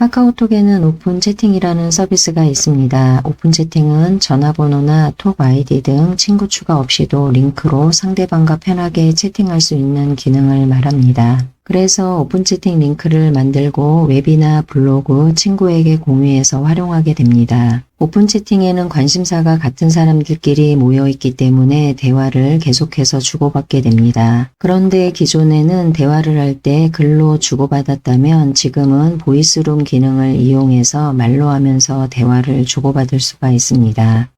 카카오톡에는 오픈 채팅이라는 서비스가 있습니다. 오픈 채팅은 전화번호나 톡 아이디 등 친구 추가 없이도 링크로 상대방과 편하게 채팅할 수 있는 기능을 말합니다. 그래서 오픈 채팅 링크를 만들고 웹이나 블로그, 친구에게 공유해서 활용하게 됩니다. 오픈 채팅에는 관심사가 같은 사람들끼리 모여있기 때문에 대화를 계속해서 주고받게 됩니다. 그런데 기존에는 대화를 할 때 글로 주고받았다면 지금은 보이스룸 기능을 이용해서 말로 하면서 대화를 주고받을 수가 있습니다.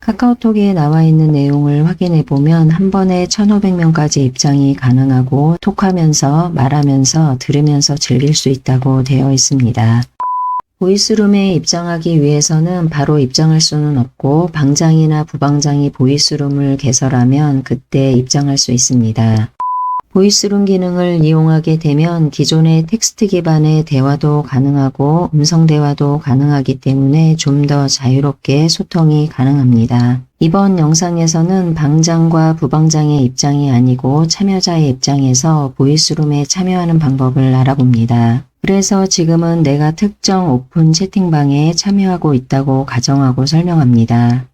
카카오톡에 나와 있는 내용을 확인해 보면 한 번에 1,500명까지 입장이 가능하고 톡하면서 말하면서 들으면서 즐길 수 있다고 되어 있습니다. 보이스룸에 입장하기 위해서는 바로 입장할 수는 없고 방장이나 부방장이 보이스룸을 개설하면 그때 입장할 수 있습니다. 보이스룸 기능을 이용하게 되면 기존의 텍스트 기반의 대화도 가능하고 음성 대화도 가능하기 때문에 좀 더 자유롭게 소통이 가능합니다. 이번 영상에서는 방장과 부방장의 입장이 아니고 참여자의 입장에서 보이스룸에 참여하는 방법을 알아봅니다. 그래서 지금은 내가 특정 오픈 채팅방에 참여하고 있다고 가정하고 설명합니다.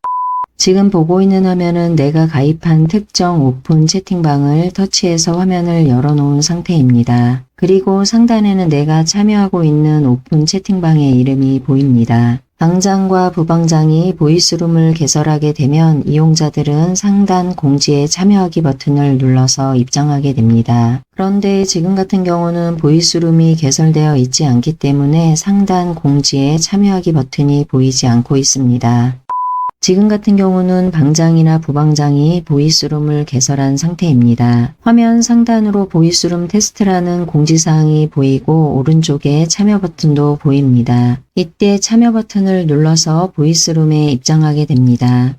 지금 보고 있는 화면은 내가 가입한 특정 오픈 채팅방을 터치해서 화면을 열어놓은 상태입니다. 그리고 상단에는 내가 참여하고 있는 오픈 채팅방의 이름이 보입니다. 방장과 부방장이 보이스룸을 개설하게 되면 이용자들은 상단 공지에 참여하기 버튼을 눌러서 입장하게 됩니다. 그런데 지금 같은 경우는 보이스룸이 개설되어 있지 않기 때문에 상단 공지에 참여하기 버튼이 보이지 않고 있습니다. 지금 같은 경우는 방장이나 부방장이 보이스룸을 개설한 상태입니다. 화면 상단으로 보이스룸 테스트라는 공지사항이 보이고 오른쪽에 참여 버튼도 보입니다. 이때 참여 버튼을 눌러서 보이스룸에 입장하게 됩니다.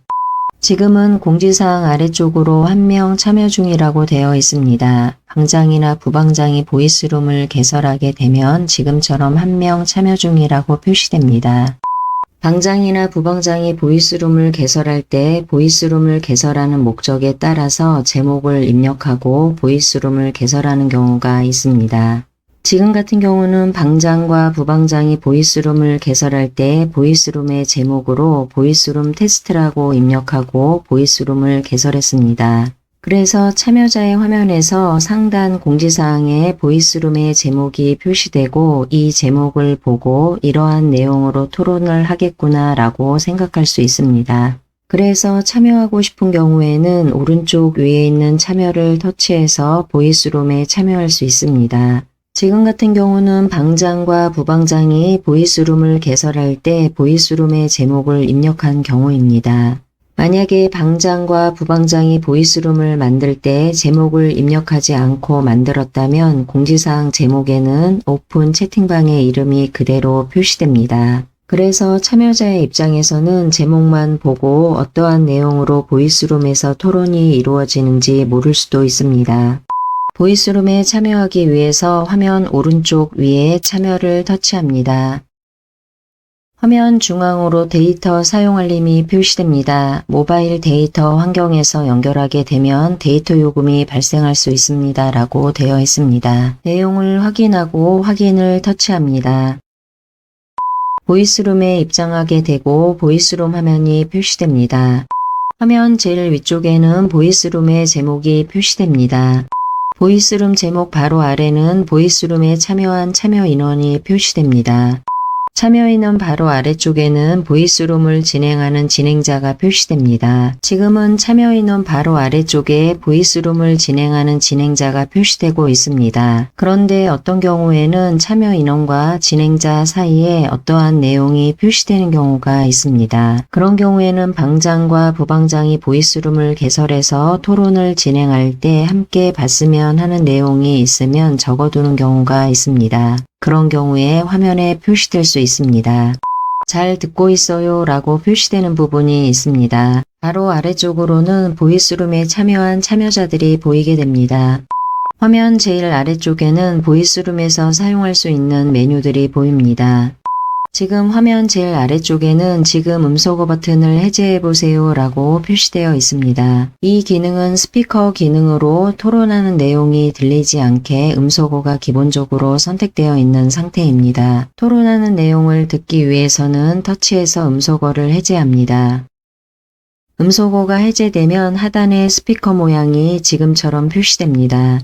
지금은 공지사항 아래쪽으로 1명 참여 중이라고 되어 있습니다. 방장이나 부방장이 보이스룸을 개설하게 되면 지금처럼 1명 참여 중이라고 표시됩니다. 방장이나 부방장이 보이스룸을 개설할 때 보이스룸을 개설하는 목적에 따라서 제목을 입력하고 보이스룸을 개설하는 경우가 있습니다. 지금 같은 경우는 방장과 부방장이 보이스룸을 개설할 때 보이스룸의 제목으로 보이스룸 테스트라고 입력하고 보이스룸을 개설했습니다. 그래서 참여자의 화면에서 상단 공지사항에 보이스룸의 제목이 표시되고 이 제목을 보고 이러한 내용으로 토론을 하겠구나 라고 생각할 수 있습니다. 그래서 참여하고 싶은 경우에는 오른쪽 위에 있는 참여를 터치해서 보이스룸에 참여할 수 있습니다. 지금 같은 경우는 방장과 부방장이 보이스룸을 개설할 때 보이스룸의 제목을 입력한 경우입니다. 만약에 방장과 부방장이 보이스룸을 만들 때 제목을 입력하지 않고 만들었다면 공지사항 제목에는 오픈 채팅방의 이름이 그대로 표시됩니다. 그래서 참여자의 입장에서는 제목만 보고 어떠한 내용으로 보이스룸에서 토론이 이루어지는지 모를 수도 있습니다. 보이스룸에 참여하기 위해서 화면 오른쪽 위에 참여를 터치합니다. 화면 중앙으로 데이터 사용 알림이 표시됩니다. 모바일 데이터 환경에서 연결하게 되면 데이터 요금이 발생할 수 있습니다. 라고 되어 있습니다. 내용을 확인하고 확인을 터치합니다. 보이스룸에 입장하게 되고 보이스룸 화면이 표시됩니다. 화면 제일 위쪽에는 보이스룸의 제목이 표시됩니다. 보이스룸 제목 바로 아래는 보이스룸에 참여한 참여 인원이 표시됩니다. 참여 인원 바로 아래쪽에는 보이스룸을 진행하는 진행자가 표시됩니다. 지금은 참여 인원 바로 아래쪽에 보이스룸을 진행하는 진행자가 표시되고 있습니다. 그런데 어떤 경우에는 참여 인원과 진행자 사이에 어떠한 내용이 표시되는 경우가 있습니다. 그런 경우에는 방장과 부방장이 보이스룸을 개설해서 토론을 진행할 때 함께 봤으면 하는 내용이 있으면 적어두는 경우가 있습니다. 그런 경우에 화면에 표시될 수 있습니다. 잘 듣고 있어요 라고 표시되는 부분이 있습니다. 바로 아래쪽으로는 보이스룸에 참여한 참여자들이 보이게 됩니다. 화면 제일 아래쪽에는 보이스룸에서 사용할 수 있는 메뉴들이 보입니다. 지금 화면 제일 아래쪽에는 지금 음소거 버튼을 해제해보세요 라고 표시되어 있습니다. 이 기능은 스피커 기능으로 토론하는 내용이 들리지 않게 음소거가 기본적으로 선택되어 있는 상태입니다. 토론하는 내용을 듣기 위해서는 터치해서 음소거를 해제합니다. 음소거가 해제되면 하단에 스피커 모양이 지금처럼 표시됩니다.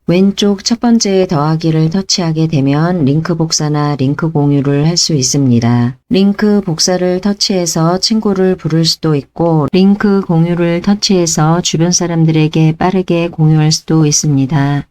왼쪽 첫 번째 더하기를 터치하게 되면 링크 복사나 링크 공유를 할 수 있습니다. 링크 복사를 터치해서 친구를 부를 수도 있고 링크 공유를 터치해서 주변 사람들에게 빠르게 공유할 수도 있습니다.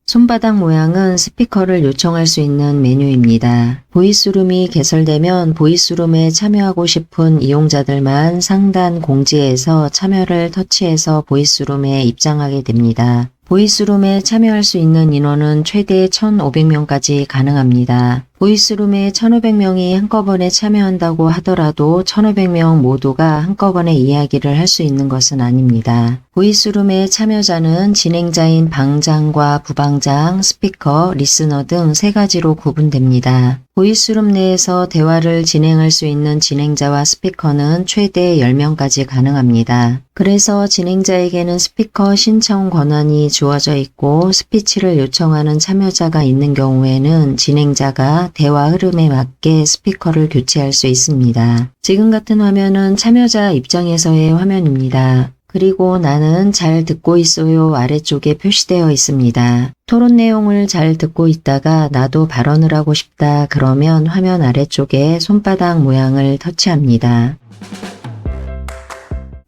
손바닥 모양은 스피커를 요청할 수 있는 메뉴입니다. 보이스룸이 개설되면 보이스룸에 참여하고 싶은 이용자들만 상단 공지에서 참여를 터치해서 보이스룸에 입장하게 됩니다. 보이스룸에 참여할 수 있는 인원은 최대 1,500명까지 가능합니다. 보이스룸에 1,500명이 한꺼번에 참여한다고 하더라도 1,500명 모두가 한꺼번에 이야기를 할 수 있는 것은 아닙니다. 보이스룸의 참여자는 진행자인 방장과 부방장, 스피커, 리스너 등 3가지로 구분됩니다. 보이스룸 내에서 대화를 진행할 수 있는 진행자와 스피커는 최대 10명까지 가능합니다. 그래서 진행자에게는 스피커 신청 권한이 주어져 있고 스피치를 요청하는 참여자가 있는 경우에는 진행자가 대화 흐름에 맞게 스피커를 교체할 수 있습니다. 지금 같은 화면은 참여자 입장에서의 화면입니다. 그리고 나는 잘 듣고 있어요 아래쪽에 표시되어 있습니다. 토론 내용을 잘 듣고 있다가 나도 발언을 하고 싶다 그러면 화면 아래쪽에 손바닥 모양을 터치합니다.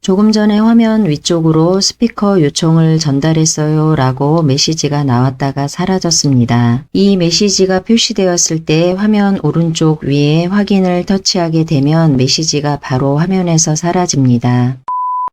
조금 전에 화면 위쪽으로 스피커 요청을 전달했어요 라고 메시지가 나왔다가 사라졌습니다. 이 메시지가 표시되었을 때 화면 오른쪽 위에 확인을 터치하게 되면 메시지가 바로 화면에서 사라집니다.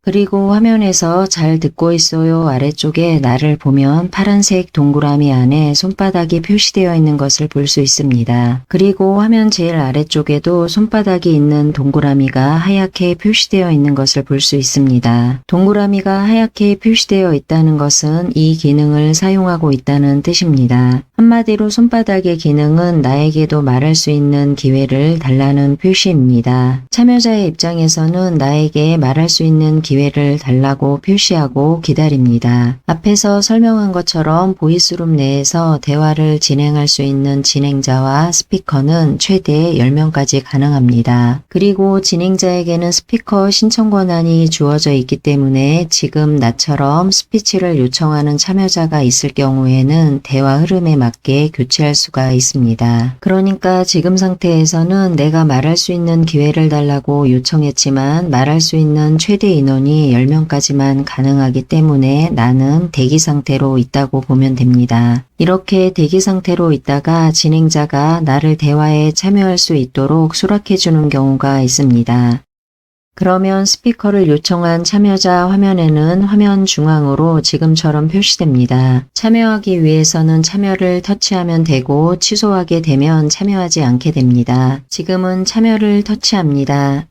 그리고 화면에서 잘 듣고 있어요 아래쪽에 나를 보면 파란색 동그라미 안에 손바닥이 표시되어 있는 것을 볼 수 있습니다. 그리고 화면 제일 아래쪽에도 손바닥이 있는 동그라미가 하얗게 표시되어 있는 것을 볼 수 있습니다. 동그라미가 하얗게 표시되어 있다는 것은 이 기능을 사용하고 있다는 뜻입니다. 한마디로 손바닥의 기능은 나에게도 말할 수 있는 기회를 달라는 표시입니다. 참여자의 입장에서는 나에게 말할 수 있는 기회를 달라고 표시하고 기다립니다. 앞에서 설명한 것처럼 보이스룸 내에서 대화를 진행할 수 있는 진행자와 스피커는 최대 10명까지 가능합니다. 그리고 진행자에게는 스피커 신청 권한이 주어져 있기 때문에 지금 나처럼 스피치를 요청하는 참여자가 있을 경우에는 대화 흐름에 맞게 교체할 수가 있습니다. 그러니까 지금 상태에서는 내가 말할 수 있는 기회를 달라고 요청했지만 말할 수 있는 최대 인원이 10명까지만 가능하기 때문에 나는 대기 상태로 있다고 보면 됩니다. 이렇게 대기 상태로 있다가 진행자가 나를 대화에 참여할 수 있도록 수락해 주는 경우가 있습니다. 그러면 스피커를 요청한 참여자 화면에는 화면 중앙으로 지금처럼 표시됩니다. 참여하기 위해서는 참여를 터치하면 되고 취소하게 되면 참여하지 않게 됩니다. 지금은 참여를 터치합니다.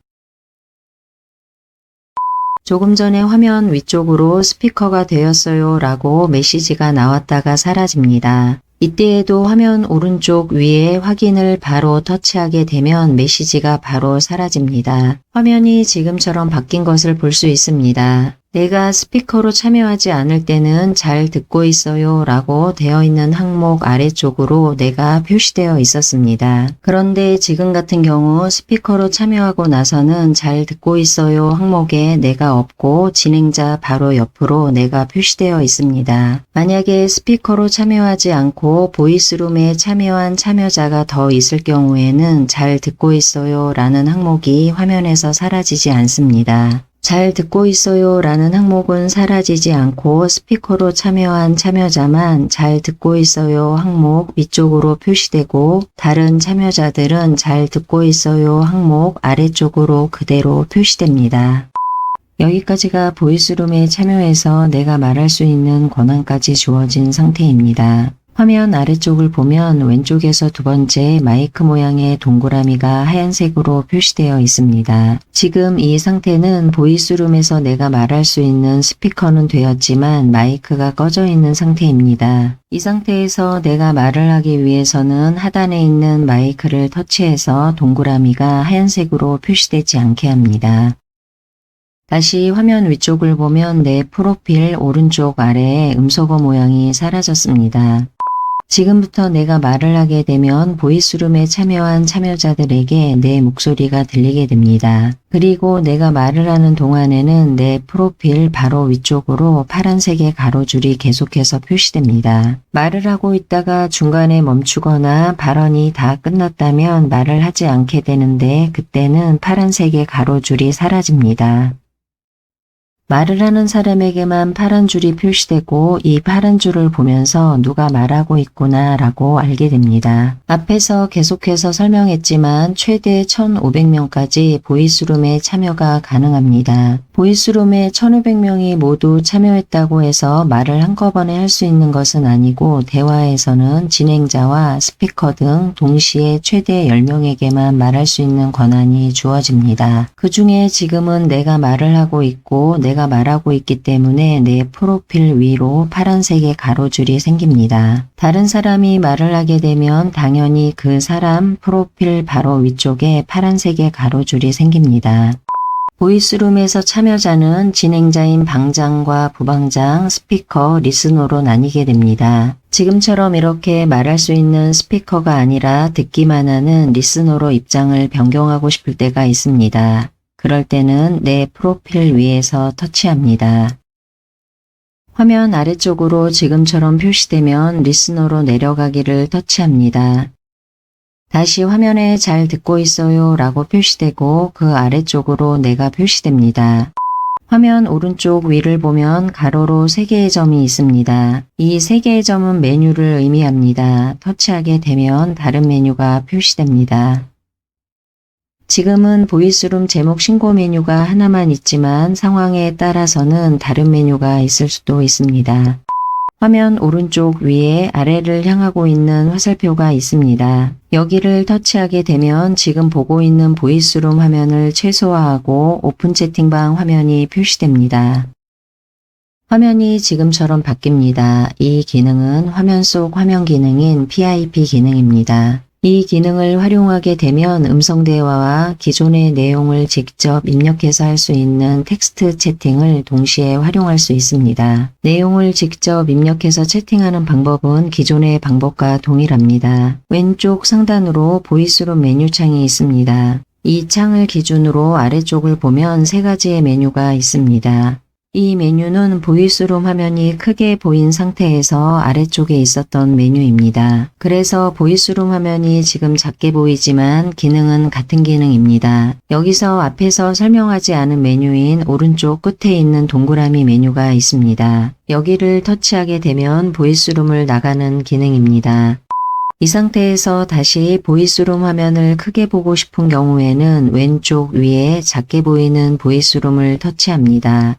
조금 전에 화면 위쪽으로 스피커가 되었어요 라고 메시지가 나왔다가 사라집니다. 이때에도 화면 오른쪽 위에 확인을 바로 터치하게 되면 메시지가 바로 사라집니다. 화면이 지금처럼 바뀐 것을 볼 수 있습니다. 내가 스피커로 참여하지 않을 때는 잘 듣고 있어요 라고 되어 있는 항목 아래쪽으로 내가 표시되어 있었습니다. 그런데 지금 같은 경우 스피커로 참여하고 나서는 잘 듣고 있어요 항목에 내가 없고 진행자 바로 옆으로 내가 표시되어 있습니다. 만약에 스피커로 참여하지 않고 보이스룸에 참여한 참여자가 더 있을 경우에는 잘 듣고 있어요 라는 항목이 화면에서 사라지지 않습니다. 잘 듣고 있어요 라는 항목은 사라지지 않고 스피커로 참여한 참여자만 잘 듣고 있어요 항목 위쪽으로 표시되고 다른 참여자들은 잘 듣고 있어요 항목 아래쪽으로 그대로 표시됩니다. 여기까지가 보이스룸에 참여해서 내가 말할 수 있는 권한까지 주어진 상태입니다. 화면 아래쪽을 보면 왼쪽에서 두 번째 마이크 모양의 동그라미가 하얀색으로 표시되어 있습니다. 지금 이 상태는 보이스룸에서 내가 말할 수 있는 스피커는 되었지만 마이크가 꺼져 있는 상태입니다. 이 상태에서 내가 말을 하기 위해서는 하단에 있는 마이크를 터치해서 동그라미가 하얀색으로 표시되지 않게 합니다. 다시 화면 위쪽을 보면 내 프로필 오른쪽 아래에 음소거 모양이 사라졌습니다. 지금부터 내가 말을 하게 되면 보이스룸에 참여한 참여자들에게 내 목소리가 들리게 됩니다. 그리고 내가 말을 하는 동안에는 내 프로필 바로 위쪽으로 파란색의 가로줄이 계속해서 표시됩니다. 말을 하고 있다가 중간에 멈추거나 발언이 다 끝났다면 말을 하지 않게 되는데 그때는 파란색의 가로줄이 사라집니다. 말을 하는 사람에게만 파란 줄이 표시되고 이 파란 줄을 보면서 누가 말하고 있구나 라고 알게 됩니다. 앞에서 계속해서 설명했지만 최대 1,500명까지 보이스룸에 참여가 가능합니다. 보이스룸에 1,500명이 모두 참여했다고 해서 말을 한꺼번에 할 수 있는 것은 아니고 대화에서는 진행자와 스피커 등 동시에 최대 10명에게만 말할 수 있는 권한이 주어집니다. 그 중에 지금은 내가 말을 하고 있고 내가 말하고 있기 때문에 내 프로필 위로 파란색의 가로줄이 생깁니다. 다른 사람이 말을 하게 되면 당연히 그 사람 프로필 바로 위쪽에 파란색의 가로줄이 생깁니다. 보이스룸에서 참여자는 진행자인 방장과 부방장, 스피커, 리스너로 나뉘게 됩니다. 지금처럼 이렇게 말할 수 있는 스피커가 아니라 듣기만 하는 리스너로 입장을 변경하고 싶을 때가 있습니다. 그럴 때는 내 프로필 위에서 터치합니다. 화면 아래쪽으로 지금처럼 표시되면 리스너로 내려가기를 터치합니다. 다시 화면에 잘 듣고 있어요 라고 표시되고 그 아래쪽으로 내가 표시됩니다. 화면 오른쪽 위를 보면 가로로 3개의 점이 있습니다. 이 3개의 점은 메뉴를 의미합니다. 터치하게 되면 다른 메뉴가 표시됩니다. 지금은 보이스룸 제목 신고 메뉴가 하나만 있지만 상황에 따라서는 다른 메뉴가 있을 수도 있습니다. 화면 오른쪽 위에 아래를 향하고 있는 화살표가 있습니다. 여기를 터치하게 되면 지금 보고 있는 보이스룸 화면을 최소화하고 오픈 채팅방 화면이 표시됩니다. 화면이 지금처럼 바뀝니다. 이 기능은 화면 속 화면 기능인 PIP 기능입니다. 이 기능을 활용하게 되면 음성 대화와 기존의 내용을 직접 입력해서 할 수 있는 텍스트 채팅을 동시에 활용할 수 있습니다. 내용을 직접 입력해서 채팅하는 방법은 기존의 방법과 동일합니다. 왼쪽 상단으로 보이스룸 메뉴 창이 있습니다. 이 창을 기준으로 아래쪽을 보면 3가지의 메뉴가 있습니다. 이 메뉴는 보이스룸 화면이 크게 보인 상태에서 아래쪽에 있었던 메뉴입니다. 그래서 보이스룸 화면이 지금 작게 보이지만 기능은 같은 기능입니다. 여기서 앞에서 설명하지 않은 메뉴인 오른쪽 끝에 있는 동그라미 메뉴가 있습니다. 여기를 터치하게 되면 보이스룸을 나가는 기능입니다. 이 상태에서 다시 보이스룸 화면을 크게 보고 싶은 경우에는 왼쪽 위에 작게 보이는 보이스룸을 터치합니다.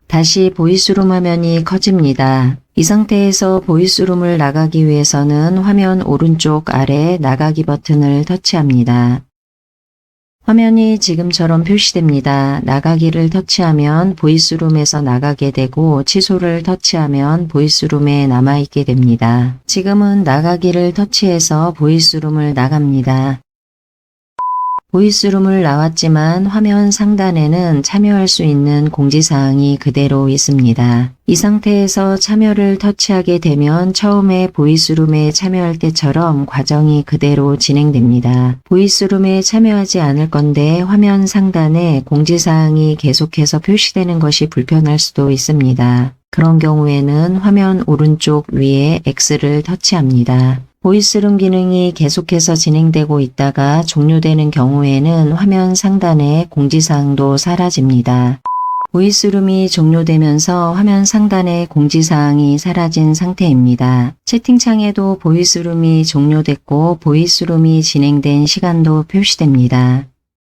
다시 보이스룸 화면이 커집니다. 이 상태에서 보이스룸을 나가기 위해서는 화면 오른쪽 아래 나가기 버튼을 터치합니다. 화면이 지금처럼 표시됩니다. 나가기를 터치하면 보이스룸에서 나가게 되고 취소를 터치하면 보이스룸에 남아있게 됩니다. 지금은 나가기를 터치해서 보이스룸을 나갑니다. 보이스룸을 나왔지만 화면 상단에는 참여할 수 있는 공지사항이 그대로 있습니다. 이 상태에서 참여를 터치하게 되면 처음에 보이스룸에 참여할 때처럼 과정이 그대로 진행됩니다. 보이스룸에 참여하지 않을 건데 화면 상단에 공지사항이 계속해서 표시되는 것이 불편할 수도 있습니다. 그런 경우에는 화면 오른쪽 위에 X를 터치합니다. 보이스룸 기능이 계속해서 진행되고 있다가 종료되는 경우에는 화면 상단에 공지사항도 사라집니다. 보이스룸이 종료되면서 화면 상단에 공지사항이 사라진 상태입니다. 채팅창에도 보이스룸이 종료됐고 보이스룸이 진행된 시간도 표시됩니다.